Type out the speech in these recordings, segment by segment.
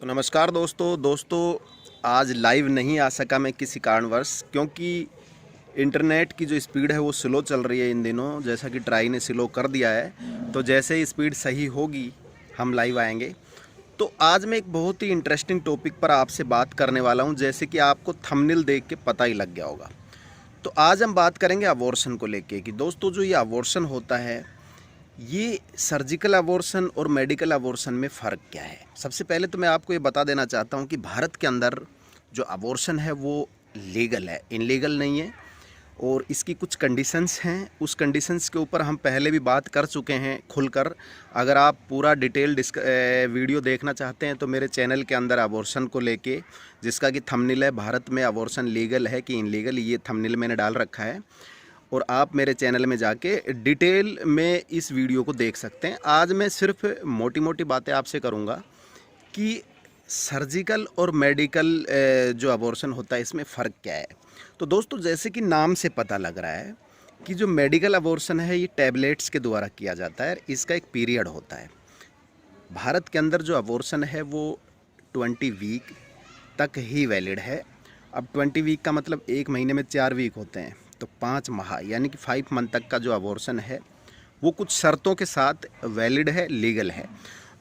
तो नमस्कार दोस्तों आज लाइव नहीं आ सका मैं किसी कारणवश, क्योंकि इंटरनेट की जो स्पीड है वो स्लो चल रही है इन दिनों। जैसा कि ट्राई ने स्लो कर दिया है, तो जैसे ही स्पीड सही होगी हम लाइव आएंगे। तो आज मैं एक बहुत ही इंटरेस्टिंग टॉपिक पर आपसे बात करने वाला हूं, जैसे कि आपको थंबनेल देख के पता ही लग गया होगा। तो आज हम बात करेंगे अबॉर्शन को लेके कि दोस्तों जो ये अबॉर्शन होता है, ये सर्जिकल अबॉर्शन और मेडिकल अबॉर्शन में फ़र्क क्या है। सबसे पहले तो मैं आपको ये बता देना चाहता हूँ कि भारत के अंदर जो अबॉर्शन है वो लीगल है, इनलीगल नहीं है। और इसकी कुछ कंडीशंस हैं, उस कंडीशंस के ऊपर हम पहले भी बात कर चुके हैं खुलकर। अगर आप पूरा डिटेल वीडियो देखना चाहते हैं तो मेरे चैनल के अंदर अबॉर्शन को लेके, जिसका कि थंबनेल है भारत में अबॉर्शन लीगल है कि इनलीगल, ये थंबनेल मैंने डाल रखा है और आप मेरे चैनल में जाके डिटेल में इस वीडियो को देख सकते हैं। आज मैं सिर्फ मोटी मोटी बातें आपसे करूंगा कि सर्जिकल और मेडिकल जो अबॉर्शन होता है इसमें फ़र्क क्या है। तो दोस्तों जैसे कि नाम से पता लग रहा है कि जो मेडिकल अबॉर्शन है ये टैबलेट्स के द्वारा किया जाता है, इसका एक पीरियड होता है। भारत के अंदर जो अबॉर्शन है वो 20 वीक तक ही वैलिड है। अब 20 वीक का मतलब एक महीने में 4 वीक होते हैं, तो 5 माह यानी कि 5 मंथ तक का जो अबॉर्शन है वो कुछ शर्तों के साथ वैलिड है, लीगल है।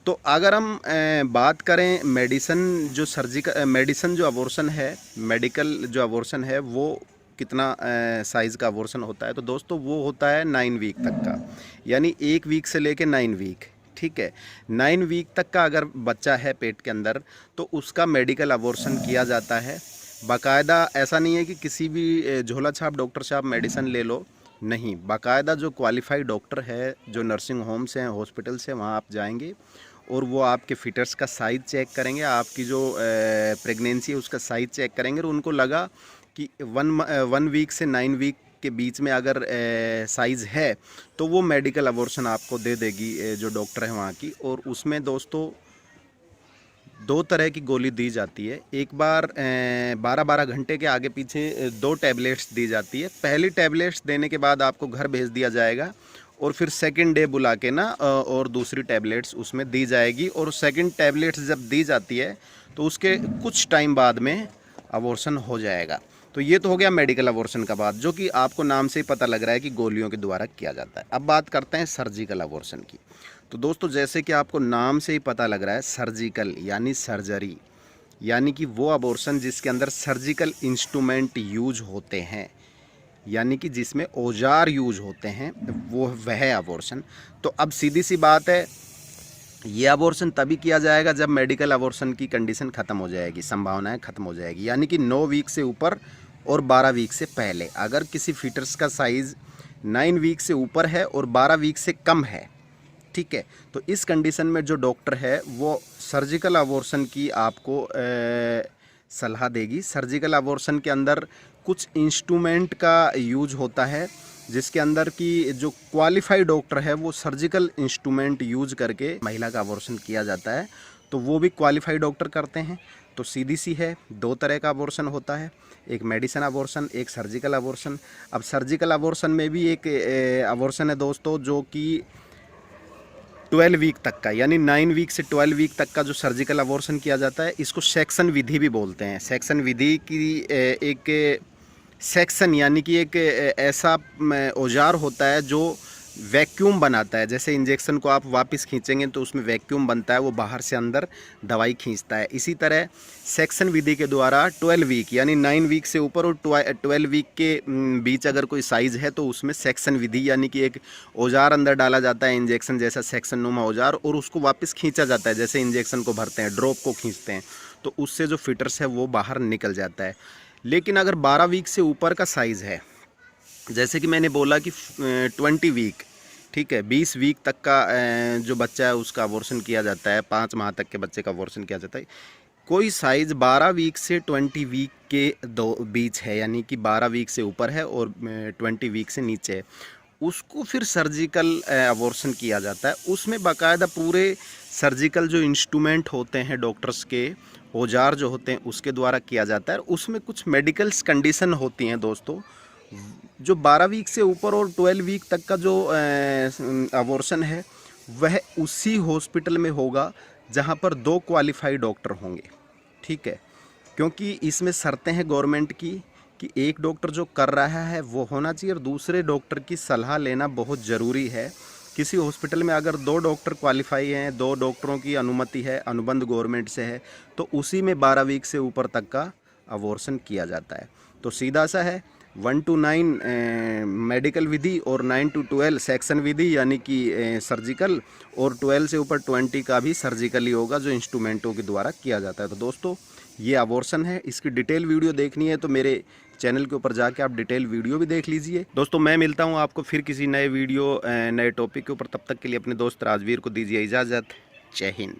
तो अगर हम बात करें मेडिसन जो सर्जिकल मेडिसन जो अबॉर्शन है, मेडिकल जो अबॉर्शन है वो कितना साइज़ का अबॉर्शन होता है, तो दोस्तों वो होता है 9 वीक तक का, यानी 1 वीक से लेके 9 वीक। ठीक है, 9 वीक तक का अगर बच्चा है पेट के अंदर तो उसका मेडिकल अबॉर्शन किया जाता है बाकायदा। ऐसा नहीं है कि किसी भी झोला छाप डॉक्टर से आप मेडिसिन ले लो, नहीं, बाकायदा जो क्वालिफाइड डॉक्टर है, जो नर्सिंग होम्स हैं, हॉस्पिटल्स हैं, वहाँ आप जाएंगे और वो आपके फिटर्स का साइज़ चेक करेंगे, आपकी जो प्रेगनेंसी है उसका साइज़ चेक करेंगे और उनको लगा कि 1 वीक से 9 वीक के बीच में अगर साइज़ है तो वो मेडिकल अबॉर्शन आपको दे देगी जो डॉक्टर है वहाँ की। और उसमें दोस्तों 2 तरह की गोली दी जाती है। एक बार 12-12 घंटे के आगे पीछे 2 टैबलेट्स दी जाती है। पहली टैबलेट्स देने के बाद आपको घर भेज दिया जाएगा और फिर सेकंड डे बुला के ना और दूसरी टैबलेट्स उसमें दी जाएगी। और सेकंड टैबलेट्स जब दी जाती है तो उसके कुछ टाइम बाद में अबॉर्शन हो जाएगा। तो ये तो हो गया मेडिकल अबॉर्शन का बात, जो कि आपको नाम से ही पता लग रहा है कि गोलियों के द्वारा किया जाता है। अब बात करते हैं सर्जिकल अबॉर्शन की। तो दोस्तों जैसे कि आपको नाम से ही पता लग रहा है, सर्जिकल यानी सर्जरी, यानी कि वो अबॉर्शन जिसके अंदर सर्जिकल इंस्ट्रूमेंट यूज होते हैं, यानी कि जिसमें औजार यूज होते हैं, वो वह अबॉर्शन। तो अब सीधी सी बात है, ये अबॉर्शन तभी किया जाएगा जब मेडिकल अबॉर्शन की कंडीशन ख़त्म हो जाएगी, संभावनाएं ख़त्म हो जाएगी, यानी कि 9 वीक से ऊपर और 12 वीक से पहले। अगर किसी फीटस का साइज़ 9 वीक से ऊपर है और 12 वीक से कम है, ठीक है, तो इस कंडीशन में जो डॉक्टर है वो सर्जिकल अबॉर्शन की आपको सलाह देगी। सर्जिकल अबॉर्शन के अंदर कुछ इंस्ट्रूमेंट का यूज होता है, जिसके अंदर की जो क्वालिफाइड डॉक्टर है वो सर्जिकल इंस्ट्रूमेंट यूज करके महिला का अबॉर्शन किया जाता है, तो वो भी क्वालिफाइड डॉक्टर करते हैं। तो सीधी सी है, 2 तरह का अबॉर्शन होता है, एक मेडिसिन अबॉर्शन, एक सर्जिकल अबॉर्शन। अब सर्जिकल अबॉर्शन में भी एक अबॉर्शन है दोस्तों जो कि 12 वीक तक का, यानी 9 वीक से 12 वीक तक का जो सर्जिकल अबॉर्शन किया जाता है, इसको सेक्शन विधि भी बोलते हैं। सेक्शन विधि की एक सेक्शन यानी कि एक ऐसा औजार होता है जो वैक्यूम बनाता है। जैसे इंजेक्शन को आप वापस खींचेंगे तो उसमें वैक्यूम बनता है, वो बाहर से अंदर दवाई खींचता है। इसी तरह सेक्शन विधि के द्वारा 12 वीक यानी 9 वीक से ऊपर और 12 वीक के बीच अगर कोई साइज़ है तो उसमें सेक्शन विधि यानी कि एक औजार अंदर डाला जाता है, इंजेक्शन जैसा सेक्शन नुमा औजार, और उसको वापस खींचा जाता है। जैसे इंजेक्शन को भरते हैं, ड्रॉप को खींचते हैं, तो उससे जो फिटर्स है वो बाहर निकल जाता है। लेकिन अगर 12 वीक से ऊपर का साइज़ है, जैसे कि मैंने बोला कि 20 वीक, ठीक है, 20 वीक तक का जो बच्चा है उसका अबॉर्शन किया जाता है, 5 माह तक के बच्चे का अबॉर्शन किया जाता है। कोई साइज़ 12 वीक से 20 वीक के बीच है, यानी कि 12 वीक से ऊपर है और 20 वीक से नीचे है, उसको फिर सर्जिकल अबॉर्शन किया जाता है। उसमें बाकायदा पूरे सर्जिकल जो इंस्ट्रूमेंट होते हैं, डॉक्टर्स के औजार जो होते हैं, उसके द्वारा किया जाता है। उसमें कुछ मेडिकल्स कंडीशन होती हैं दोस्तों। जो 12 वीक से ऊपर और 12 वीक तक का जो अबॉर्शन है वह उसी हॉस्पिटल में होगा जहाँ पर 2 क्वालिफाइड डॉक्टर होंगे, ठीक है। क्योंकि इसमें शर्तें हैं गवर्नमेंट की कि एक डॉक्टर जो कर रहा है वो होना चाहिए और दूसरे डॉक्टर की सलाह लेना बहुत ज़रूरी है। किसी हॉस्पिटल में अगर 2 डॉक्टर क्वालिफाई हैं, 2 डॉक्टरों की अनुमति है, अनुबंध गवर्नमेंट से है, तो उसी में 12 वीक से ऊपर तक का अबॉर्शन किया जाता है। तो सीधा सा है 1 to 9 मेडिकल विधि और 9 to 12 सेक्शन विधि यानी कि सर्जिकल, और 12 से ऊपर 20 का भी सर्जिकल ही होगा जो इंस्ट्रूमेंटों के द्वारा किया जाता है। तो दोस्तों ये अबॉर्शन है, इसकी डिटेल वीडियो देखनी है तो मेरे चैनल के ऊपर जाके आप डिटेल वीडियो भी देख लीजिए। दोस्तों मैं मिलता हूँ आपको फिर किसी नए वीडियो नए टॉपिक के ऊपर, तब तक के लिए अपने दोस्त राजवीर को दीजिए इजाज़त। जय हिंद।